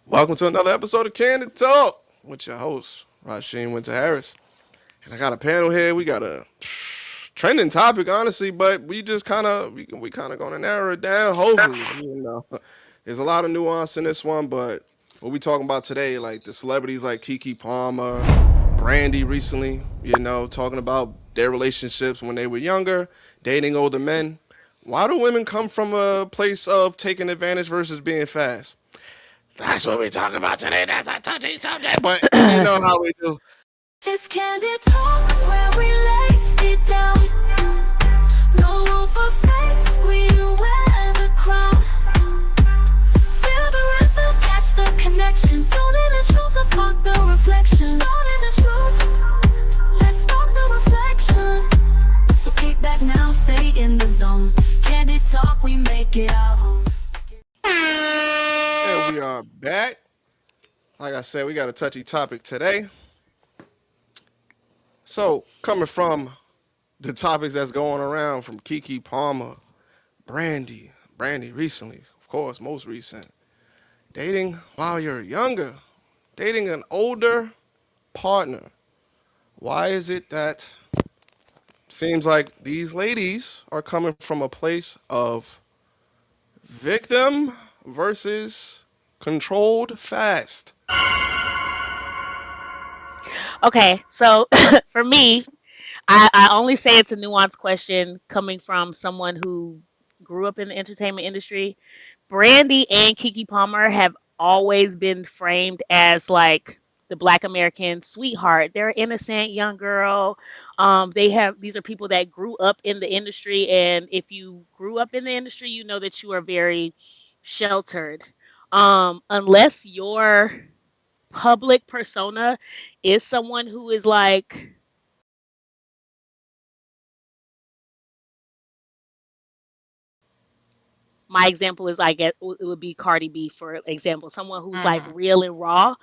Welcome to another episode of Candid Talk with your host, Rasheen Winter Harris. And I got a panel here. We got a trending topic, honestly, but we just we kind of gonna narrow it down. Hopefully, there's a lot of nuance in this one, but what we talking about today, like the celebrities like Keke Palmer, Brandy recently, talking about their relationships when they were younger, dating older men. Why do women come from a place of taking advantage versus being fast? That's what we talk about today. That's a touchy subject, but you know how we do. It's candid talk where we lay it down. No room for fakes, we wear the crown. Feel the rhythm, catch the connection. Tune in the truth, let's spark the reflection. Tune in the truth, let's spark the reflection. So kick back now, stay in the zone. Candid talk, we make it our home. And we are back. Like I said, we got a touchy topic today. So, coming from the topics that's going around from Keke Palmer, Brandy recently, of course, most recent. Dating while you're younger, dating an older partner. Why is it that seems like these ladies are coming from a place of victim versus controlled fast? Okay, so for me, I only say it's a nuanced question coming from someone who grew up in the entertainment industry. Brandy and Kiki Palmer have always been framed as like the Black American sweetheart. They're an innocent young girl. They have these are people that grew up in the industry, and if you grew up in the industry, you know that you are very sheltered. Unless your public persona is someone who is like my example is I get it would be Cardi B for example, someone who's like real and raw,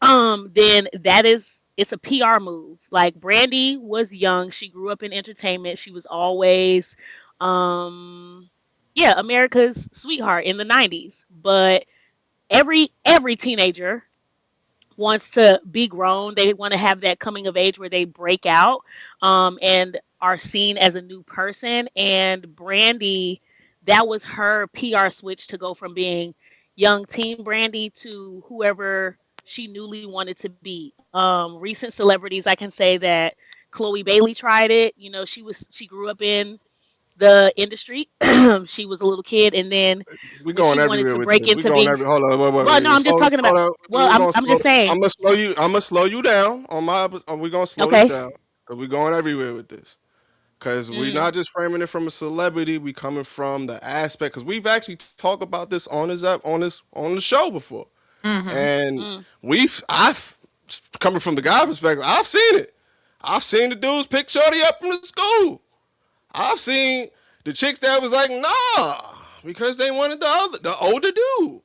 then that is it's a PR move. Like Brandy was young, she grew up in entertainment, she was always um yeah, America's sweetheart in the 90s. But every teenager wants to be grown. They want to have that coming of age where they break out and are seen as a new person. And Brandy, that was her PR switch to go from being young teen Brandy to whoever she newly wanted to be. Recent celebrities, I can say that Chloe Bailey tried it. You know, she grew up in the industry. She was a little kid, and then We when she going wanted everywhere to with break this. We into going being every. Hold on, well, no, wait. I'm just Slow, talking about. hold on. Well, We I'm just saying. I'm gonna slow you. I'm gonna slow you down on my. We gonna slow this Okay. down because we going everywhere with this. Because we Mm, not just framing it from a celebrity. We coming from the aspect. Because we've actually talked about this on this on the show before, and mm. I've coming from the guy perspective. I've seen it. I've seen the dudes pick Shorty up from the school. I've seen the chicks that was like, nah, because they wanted the older dude.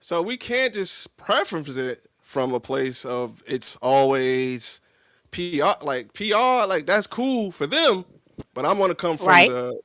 So we can't just preference it from a place of it's always PR. Like PR, like that's cool for them, but I want to come from Right. the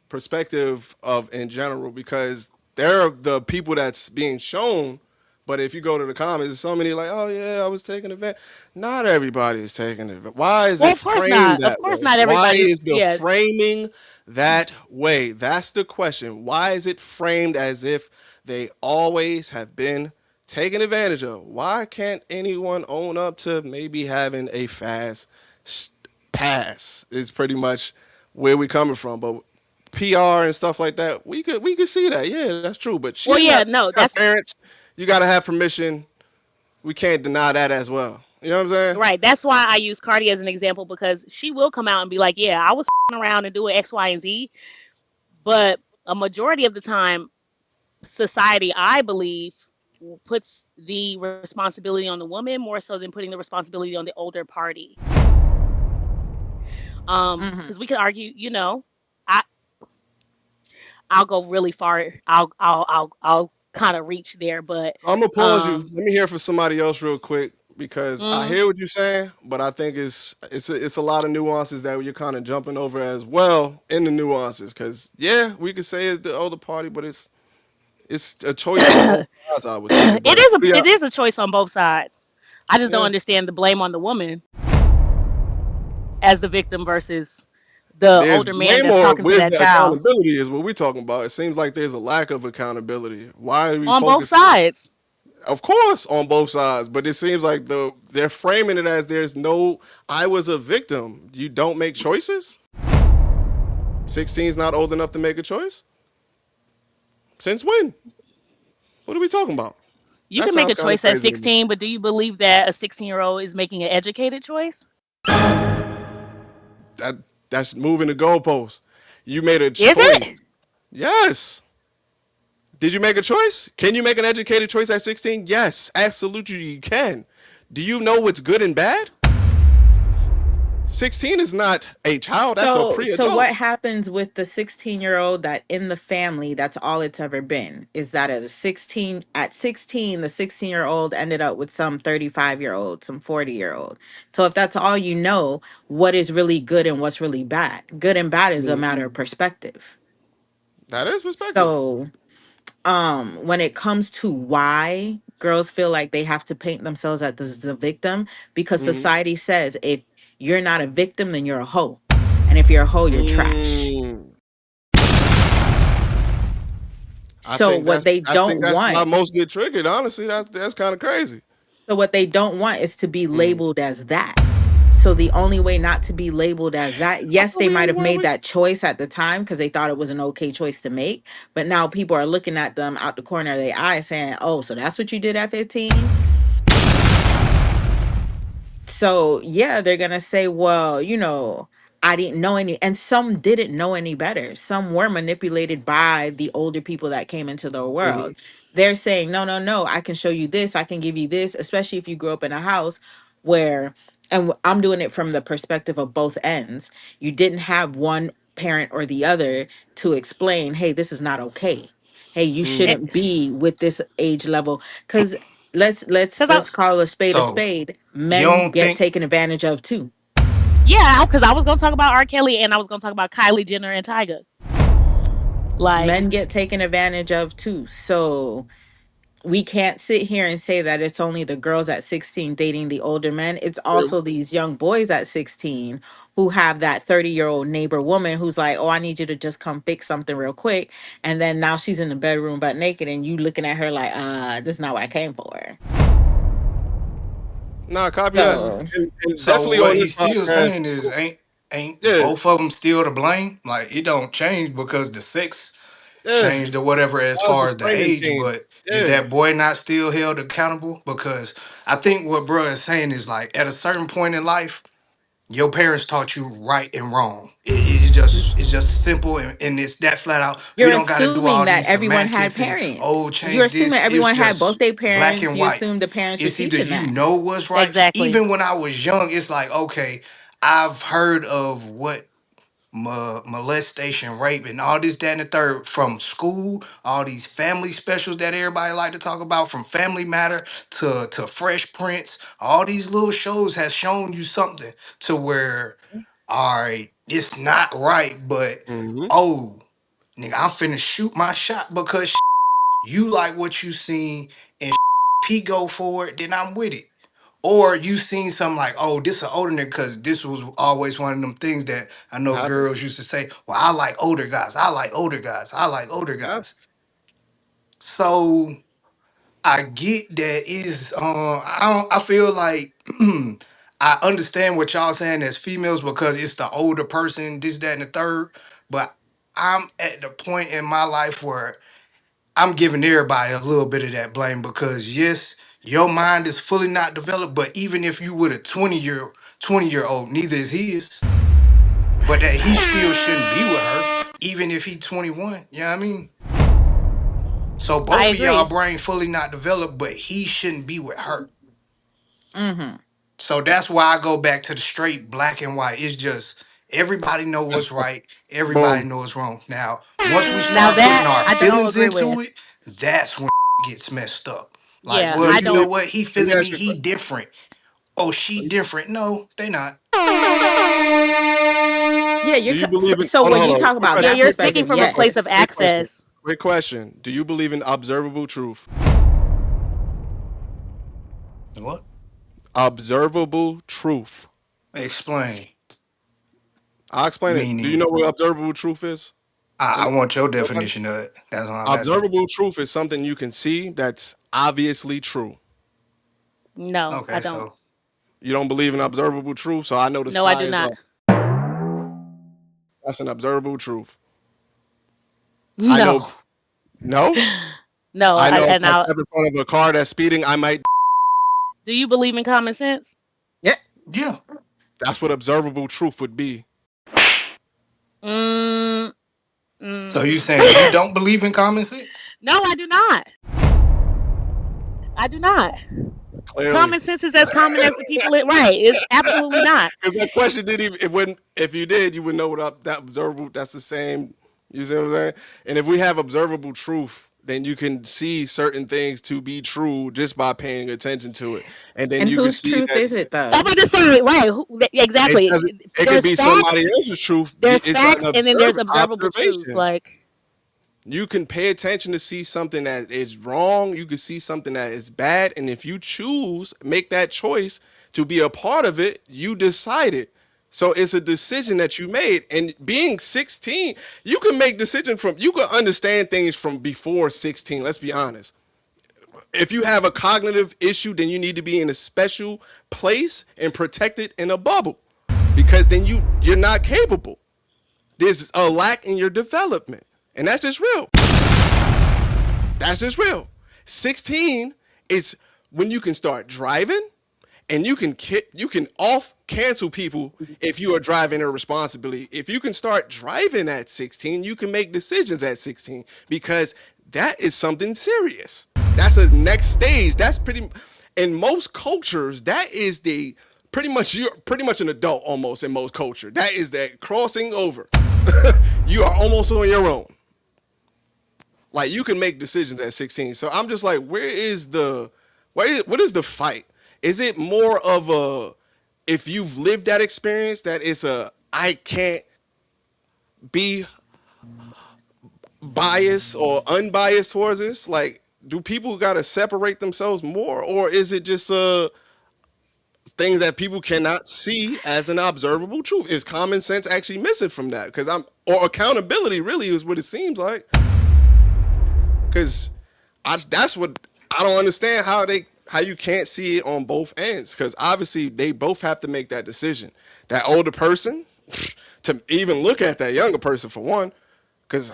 perspective of in general because they're the people that's being shown. But if you go to the comments, there's so many like, oh yeah, I was taking advantage. Not everybody is taking it. Why is Well, it of course framed not. Of that course way? not Why everybody. is the Yeah. framing that way? That's the question. Why is it framed as if they always have been taken advantage of? Why can't anyone own up to maybe having a fast pass? Is pretty much where we coming from. But PR and stuff like that, we could see that. Yeah, that's true. But she Well, didn't have yeah. No, her that's parents. You got to have permission. We can't deny that as well. You know what I'm saying? right. That's why I use Cardi as an example because she will come out and be like, "Yeah, I was around and doing X, Y, and Z," but a majority of the time, society, I believe, puts the responsibility on the woman more so than putting the responsibility on the older party. Because we could argue, I I'll go really far. I'll kind of reach there, but I'm gonna pause you. um, Let me hear from somebody else real quick because I mm, hear what you're saying, but I think it's a lot of nuances that you're kind of jumping over as well in the nuances. Because yeah, we could say it's the older party, but It's a choice on both sides, I would say. But yeah, it is a choice on both sides. I just don't yeah, understand the blame on the woman as the victim versus the there's older man way that's more. talking to Where's that the child accountability? Is what we're talking about. It seems like there's a lack of accountability. Why are we on both focusing? sides. Of course, on both sides, but it seems like they're framing it as there's no. I was a victim. You don't make choices. 16's not old enough to make a choice. Since when? What are we talking about? You That can make sounds a kind of choice at crazy to me. 16, but do you believe that a 16-year-old is making an educated choice? That that's moving the goalpost. You made a Is choice. it? Yes. Did you make a choice? Can you make an educated choice at 16? Yes, absolutely you can. Do you know what's good and bad? 16 is not a child, that's a So pre-adult. what happens with the 16-year-old that in the family, that's all it's ever been? Is that at 16, the 16-year-old ended up with some 35-year-old, some 40-year-old. So if that's all you know, what is really good and what's really bad? Good and bad is a Mm, matter of perspective. that is perspective. So when it comes to why girls feel like they have to paint themselves as the victim, because Mm-hmm. society says if you're not a victim, then you're a hoe, and if you're a hoe, you're trash. Mm, I So think what that's they I think don't that's why want, most get triggered. Honestly, that's kind of crazy. so what they don't want is to be Mm. labeled as that. So the only way not to be labeled as that, I yes, thought they we might have were made we. that choice at the time because they thought it was an okay choice to make, but now people are looking at them out the corner of their eye saying, "Oh, so that's what you did at 15?" So yeah, they're gonna say, well, I didn't know any, and some didn't know any better. Some were manipulated by the older people that came into the Mm-hmm. world. They're saying, no, no, no, I can show you this, I can give you this, especially if you grew up in a house where, I'm doing it from the perspective of both ends. You didn't have one parent or the other to explain, hey, this is not okay. Hey, you Mm-hmm. shouldn't be with this age level. Because Because I let's call a spade a So spade. you Men don't get think taken advantage of too. yeah, because I was gonna talk about R. Kelly and I was gonna talk about Kylie Jenner and Tyga. Like, Men get taken advantage of too. So we can't sit here and say that it's only the girls at 16 dating the older men. It's True. also these young boys at 16 who have that 30-year-old neighbor woman who's like, oh, I need you to just come fix something real quick. And then now she's in the bedroom butt naked and you looking at her like, this is not what I came for. Nah, copy that. So And so? definitely What on this he's still podcast. saying is ain't Yeah, both of them still to blame? Like it don't change because the sex yeah. changed or whatever as How's the far as the framing age. change? But is Yeah. that boy not still held accountable? Because I think what bro is saying is like at a certain point in life, your parents taught you right and wrong. It's just simple and it's that flat out. We you're don't got to do assuming all that these everyone had semantics and parents. oh You're change assuming this. It's everyone had both just their black parents. and You white. assume the parents were It's either teaching you that. know what's right. exactly. Even when I was young, it's like okay, I've heard of what molestation, rape, and all this, that, and the third from school. All these family specials that everybody like to talk about, from Family Matter to Fresh Prince. All these little shows has shown you something to where, all right, it's not right, but Mm-hmm. oh, nigga, I'm finna shoot my shot because you like what you seen, and if he go for it, then I'm with it. Or you seen something like, oh, this an older nigga, because this was always one of them things that I know Happens. girls used to say, well, I like older guys. I like older guys. I like older Yeah. guys. So I get that is I feel like I understand what y'all saying as females because it's the older person, this, that, and the third. But I'm at the point in my life where I'm giving everybody a little bit of that blame because yes, your mind is fully not developed, but even if you with a 20-year old, neither is his, but that he still shouldn't be with her, even if he 21. You know what I mean? So I both of y'all agree. brain fully not developed, but he shouldn't be with her. Mm-hmm. So that's why I go back to the straight black and white. It's just everybody know what's right, everybody Boom. know what's wrong. Now, once we Now start putting that our I don't feelings agree with. into it, that's when gets messed up. Like, Yeah, well, Do I you you know don't. believe? what? He Let me feeling me, ask you a he question. different. Oh, she different. No, they not. Yeah, Do you believe in? so Hold on, when hold you on. talk Quick about Yeah, question. that you're Quick speaking question. perspective, from a Quick question. place of yes. Quick question. access. Great question. Do you believe in observable truth? What? Observable truth. Explain. I'll explain it. Do you know Meaning, what observable truth is? I want your Nobody? definition of it. That's what I'm asking. Observable truth is something you can see that's obviously true. No, I Okay, don't. so You don't believe in observable truth, so I know the No, I sky do is not. up. That's an observable truth. I know. No. No, No, I know if and I I step in front of a car that's speeding, I might. do you believe in common sense? Yeah. yeah. That's what observable truth would be. Mm, So you mm. saying you don't believe in common sense? No, I do not. I do not. Clearly, Common sense is as common as the people it right. It's absolutely not. because that question didn't even. It wouldn't. If you did, you would know what that observable. That's the same. You see what I'm saying? And if we have observable truth, then you can see certain things to be true just by paying attention to it, and then And you can whose see truth that is it I'm though? about to say right. it Exactly. doesn't. It could There's be somebody facts. else's truth. There's It's an facts, and then there's observable truth. observation. Like You can pay attention to see something that is wrong. You can see something that is bad. And if you choose, make that choice to be a part of it, you decide it. So it's a decision that you made. And being 16, you can make decisions from, you can understand things from before 16. Let's be honest. If you have a cognitive issue, then you need to be in a special place and protected in a bubble because then you're not capable. There's a lack in your development. And that's just real. That's just real. 16 is when you can start driving and you can off cancel people if you are driving irresponsibly. If you can start driving at 16, you can make decisions at 16 because that is something serious. That's a next stage. That's pretty in most cultures that is the pretty much you're pretty much an adult almost in most culture. That is that crossing over. You are almost on your own. Like you can make decisions at 16. So I'm just like, what is the fight? Is it more of a if you've lived that experience that it's a I can't be biased or unbiased towards this? Like, do people gotta separate themselves more, or is it just things that people cannot see as an observable truth? Is common sense actually missing from that? Because I'm or accountability really is what it seems like. Because that's what I don't understand how you can't see it on both ends. Because obviously they both have to make that decision. That older person to even look at that younger person for one, because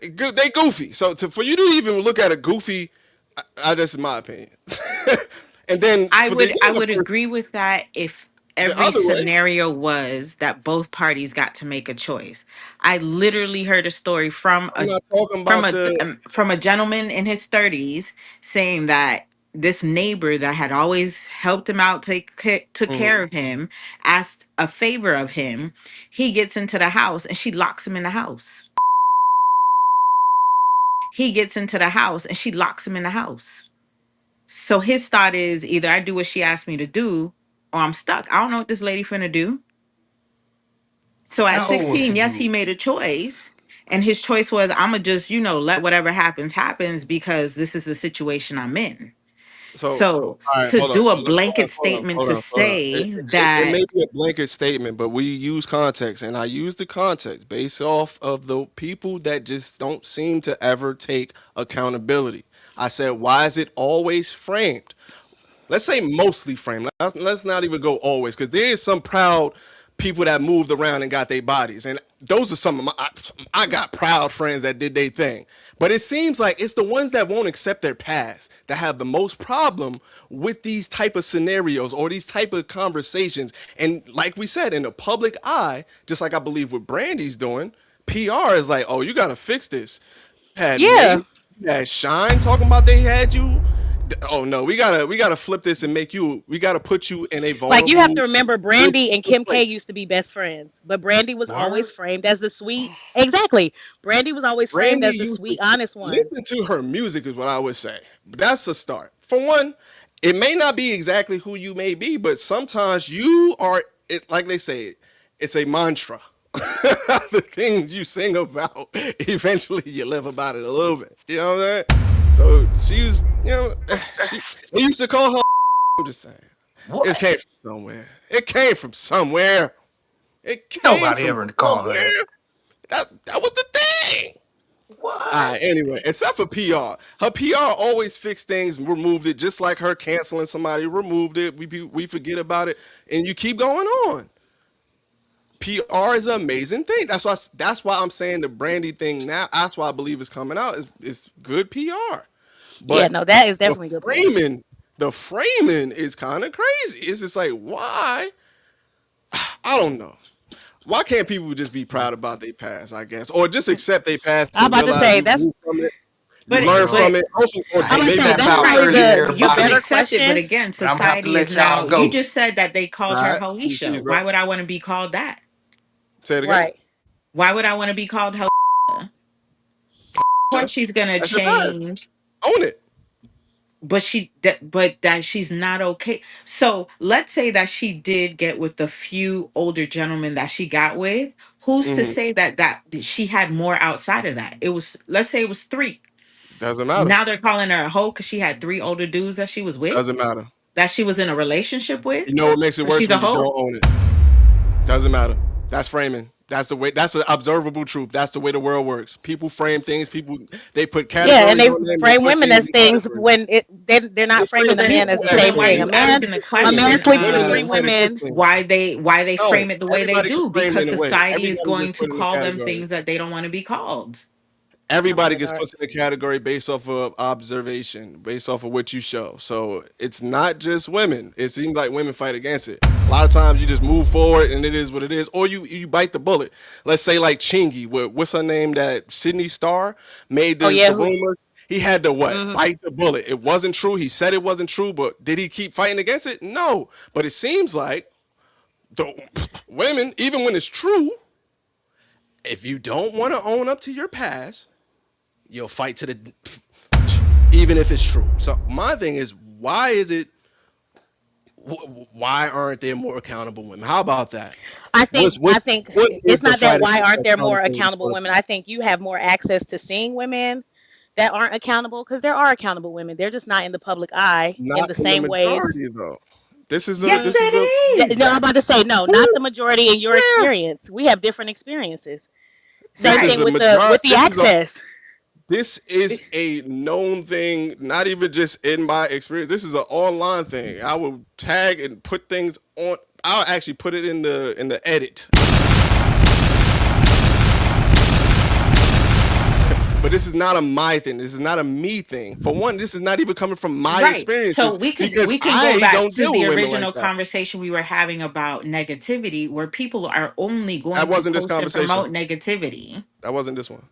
they goofy. So for you to even look at a goofy, I just in my opinion. And then I for the would I younger would person, agree with that if the every other way. scenario was that both parties got to make a choice. I literally heard a story I'm not talking from about the. from a gentleman in his 30s saying that this neighbor that had always helped him out, took care Mhm. of him, asked a favor of him. He gets into the house and she locks him in the house. He gets into the house and she locks him in the house. So his thought is either I do what she asked me to do or I'm stuck. I don't know what this lady finna do. So at How old was the 16, yes, he dude? made a choice. And his choice was, I'm going to just, let whatever happens, happens because this is the situation I'm in. So, So all right, to hold on, do a hold on, hold on, blanket hold on, statement hold to on, hold on. say It that, may be a blanket statement, but we use context, and I use the context based off of the people that just don't seem to ever take accountability. I said, why is it always framed? Let's say mostly framed. Let's not even go always, because there is some proud people that moved around and got their bodies, and those are some of my. I got proud friends that did their thing, but it seems like it's the ones that won't accept their past that have the most problem with these type of scenarios or these type of conversations. And like we said, in the public eye, just like I believe what Brandy's doing, PR is like, oh, you got to fix this. Had yeah. Nate, you had Shine talking about they had you. Oh no, we gotta flip this and make you. We gotta put you in a Like you have to vulnerable, remember Brandy and risky Kim K place. used to be best friends, but Brandy was always Word? framed as the sweet. Exactly. Brandy was always framed Brandy as the used to sweet, honest one. listen to her music is what I would say. But that's a start. For one, it may not be exactly who you may be, but sometimes you are. It like they say, it's a mantra. The things you sing about, eventually you live about it a little bit. You know what I'm saying? So she's, she. They used to call her. I'm just saying, it What? came from somewhere. It came from somewhere. It came Nobody from ever called her that. somewhere. That was the thing. All What? right, anyway, except for PR. Her PR always fixed things, removed it, just like her canceling somebody, removed it. We forget about it, and you keep going on. PR is an amazing thing. That's why I'm saying the Brandy thing now. That's why I believe it's coming out. Is good PR, Yeah, but no, that is the definitely good PR. framing, the framing is kind of crazy. It's just like why? I don't know. Why can't people just be proud about their past? I guess, or just accept their past and I'm about to realize say you that's move from it, you But learn from Well, but it, also, or I I'm hate gonna to say maybe tap that's out change probably it. early, the you can better everybody, accept it. But question. again, but I'm gonna have to society is let y'all now. You go. just said that they All called her right, peace, peace, Hoisha. bro. Why would I want to be called that? Say it again. Right. Why would I want to be called Hoisha? Of course, Sure. she's gonna That's your past. change, Own it. but that she's not okay. So let's say that she did get with the few older gentlemen that she got with. Who's to Hmm. say that she had more outside of that? It was, let's say it was three. Doesn't matter. Now they're calling her a hoe because she had three older dudes that she was with, Doesn't matter. that she was in a relationship with. You know what makes it So worse she's when a you don't hoe. own it. Doesn't matter. That's framing. That's the way. That's the observable truth. That's the way the world works. People frame things. People they put Yeah, and categories they on them. They frame put women things as in things categories. when they're They not So framing frame the then, man as people the so as same then why are thing. things you as asking the A things. man question? sleeps with Women three are framed as women. things. Why they No, frame it the way they everybody gets do? framed Because in a way. society is Everybody going gets to put in a call them category. things that they don't want to be called. Oh Everybody my gets god. put in a category based off of observation, based off of what you show. So it's not just women. It seems like women fight against it. A lot of times you just move forward and it is what it is, or you bite the bullet. Let's say like Chingy, what's her name? That Sydney Star made Oh the yeah. Who? rumors. He had to what? Hmm. Bite the bullet. It wasn't true. He said it wasn't true, but did he keep fighting against it? No. But it seems like the women, even when it's true, if you don't want to own up to your past, you'll fight to the even if it's true. So my thing is, why is it? Why aren't there more accountable women? How about that? I What's think what I think what is it's the not that fight why against aren't there more accountability accountable for the women. I think you have more access to seeing women that aren't accountable because there are accountable women. They're just not in the public eye in not the in the same ways. majority though? This is a Yes, this is a it No, is. I'm about to say no, not who the majority in your where experience. We have different experiences. Same this is thing Right. a with the majority. access. This is a known thing, not even just in my experience. This is an online thing. I will tag and put things on. I'll actually put it in the edit. But this is not a my thing. This is not a me thing. For one, this is not even coming from my Right. So experiences we can because we can go I back don't to deal the with women like original that. conversation we were having about negativity, where people are only That going to wasn't this post and conversation. promote negativity. That wasn't this one.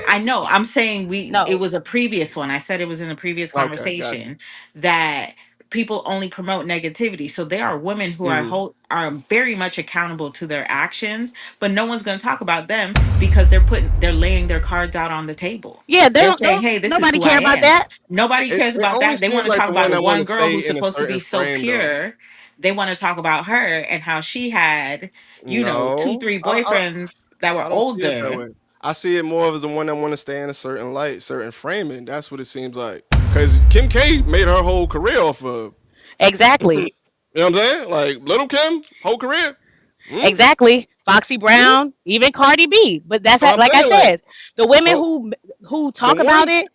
I know. I'm saying it No. was a previous one. I said it was in a previous Okay, got conversation that people only promote negativity. So there are women who you. are very much accountable to their actions, but no one's going to talk about them because they're laying their cards out on the table. Yeah, they They're don't saying, don't "Hey, this is nobody who care I about am." that. Nobody cares It about only that. They seems want to like talk the about one the that want one to girl stay who's in a supposed to be certain so frame, though. pure. They want to talk about her and how she had, two, No, three boyfriends that were I don't see it that older. way. I see it more as the one that want to stay in a certain light, certain framing. That's what it seems like. Because Kim K made her whole career off of, Exactly. you know what I'm saying? Like Little Kim, whole career. Mm, Exactly. Foxy mm. Brown, even Cardi B. But that's So I'm like I saying, like, said, the women but who the talk about one, it,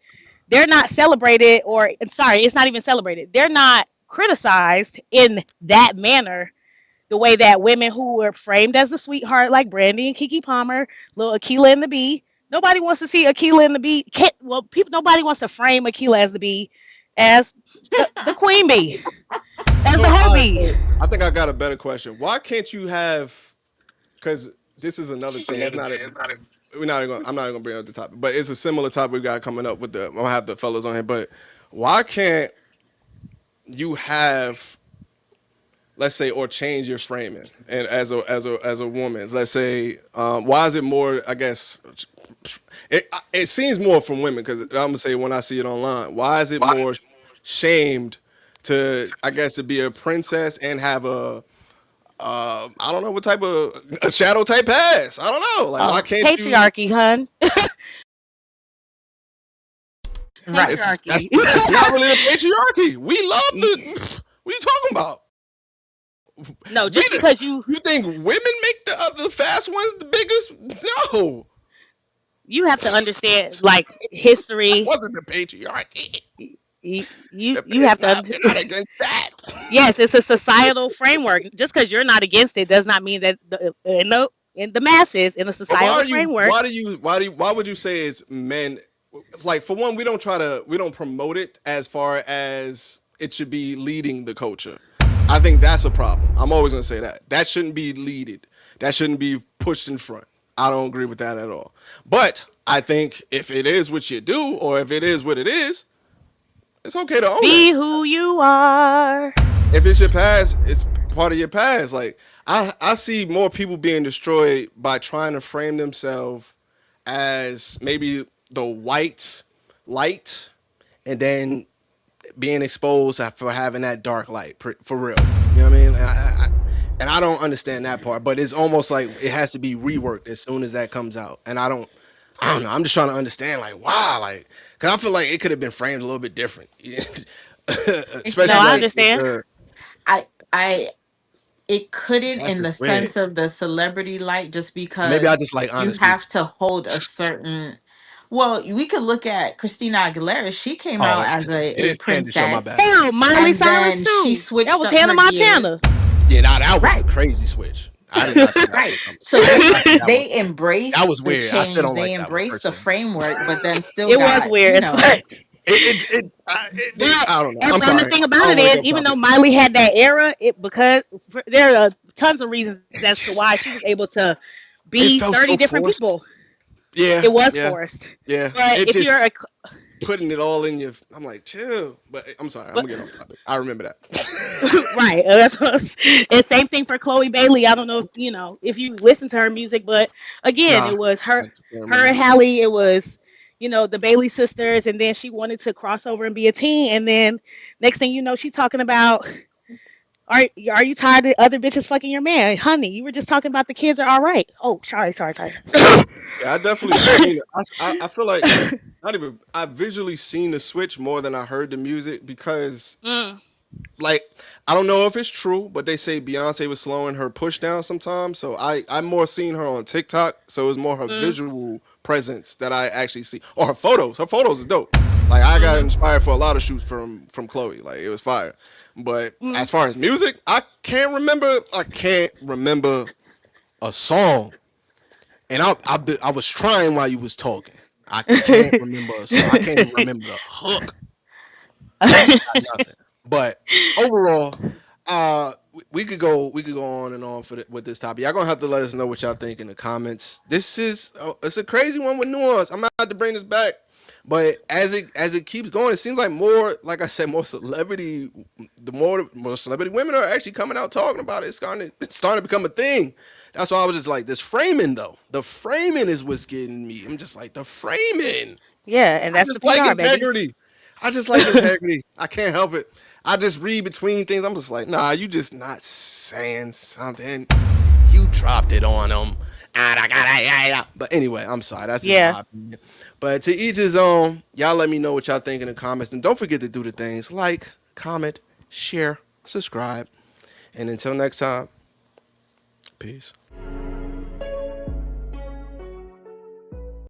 they're not celebrated or sorry, it's not even celebrated. They're not criticized in that manner. The way that women who were framed as a sweetheart, like Brandy and Keke Palmer, little Akilah and the Bee, nobody wants to see Akilah and the Bee. Well, people, nobody wants to frame Akilah as the Bee, as the queen bee, as the so hoe all right, bee. so I think I got a better question. Why can't you have? Because this is another thing. It's not a. We're not even gonna, I'm not even gonna bring up the topic, but it's a similar topic we got coming up with the. I'm gonna have the fellas on here, but why can't you have, let's say, or change your framing and as a woman, let's say, why is it more, I guess it seems more from women because I'm gonna say when I see it online, why is it more shamed to, I guess, to be a princess and have I don't know what type of a shadow type pass. I don't know. Like, why Oh, can't you? patriarchy, hun. Right. It's Patriarchy. it's not really the patriarchy. We love the. What are you talking about? No, We just because you you think women make the other fast ones the biggest? No, you have to understand like that history. wasn't the patriarchy. You It's have to not. We're not against that. yes, it's a societal framework. Just because you're not against it does not mean that in the masses in a But why societal are you? framework. Why do you? Why do? You, why would you say it's men? Like, for one, we don't try to. We don't promote it as far as it should be leading the culture. I think that's a problem. I'm always gonna say that. That shouldn't be leaded. That shouldn't be pushed in front. I don't agree with that at all. But I think if it is what you do, or if it is what it is, it's okay to own Be that. who you are. If it's your past, it's part of your past. Like, I see more people being destroyed by trying to frame themselves as maybe the white light, and then being exposed for having that dark light for real. You know what I mean? And I don't understand that part, but it's almost like it has to be reworked as soon as that comes out. And I don't know. I'm just trying to understand, like, wow, like, cause I feel like it could have been framed a little bit different, No, especially I like Exactly. with understand. the. I it couldn't That's in just the weird. sense of the celebrity light just Maybe I because just like you honest have people. to hold a certain well, we could look at Christina Aguilera. She came Oh, out as it a is Candy Show. My princess bad. Hell, Miley and Cyrus then she too. That switched was up Hannah her gears. Montana. Yeah, now that was a Right. crazy switch. I did not see that one Right. coming. So I did not see that one they coming. That embraced was the weird. I still change, don't like they that one embraced the personally. framework, but then still It was got, weird as fuck. I don't know. I'm And the sorry. thing I about don't it want to is, get off even though topic. Miley had that era, there are tons of reasons It as to just why she was able to it be felt 30 so different forced. people. Yeah, It was yeah, forced. yeah. But It if you're just a putting it all in you. I'm like, chill. But I'm sorry. I'm but getting off topic. I remember that. right, that's what and same thing for Chloe Bailey. I don't know if you know if you listen to her music, but again, Nah, it was I can't her remember. and Hallie. It was the Bailey sisters, and then she wanted to cross over and be a teen, and then next thing you know, she talking about are you tired of other bitches fucking your man, honey? You were just talking about the kids are all right. Oh, sorry. Yeah, I definitely seen it. I feel like not even I visually seen the switch more than I heard the music because mm, like I don't know if it's true, but they say Beyonce was slowing her push down sometimes. So I'm more seeing her on TikTok, so it was more her mm, visual presence that I actually see, or her photos. Her photos is dope. Like, I got mm, inspired for a lot of shoots from Chloe. Like, it was fire. But mm. as far as music, I can't remember. I can't remember a song, and I was trying while you was talking. I can't remember a song. I can't even remember the hook. Nothing. But overall, we could go on and on with this topic. Y'all gonna have to let us know what y'all think in the comments. This is it's a crazy one with nuance. I'm gonna have to bring this back. But as it keeps going, it seems like more, like I said, more celebrity women are actually coming out talking about it. It's starting to become a thing. That's why I was just like, this framing though. The framing is what's getting me. I'm just like, the framing. Yeah, and I that's the just like PR, baby. integrity. I just like integrity. I can't help it. I just read between things. I'm just like, nah, you just not saying something. You dropped it on them. But anyway, I'm sorry. That's just Yeah. my opinion. But to each his own. Y'all let me know what y'all think in the comments. And don't forget to do the things like, comment, share, subscribe. And until next time, peace.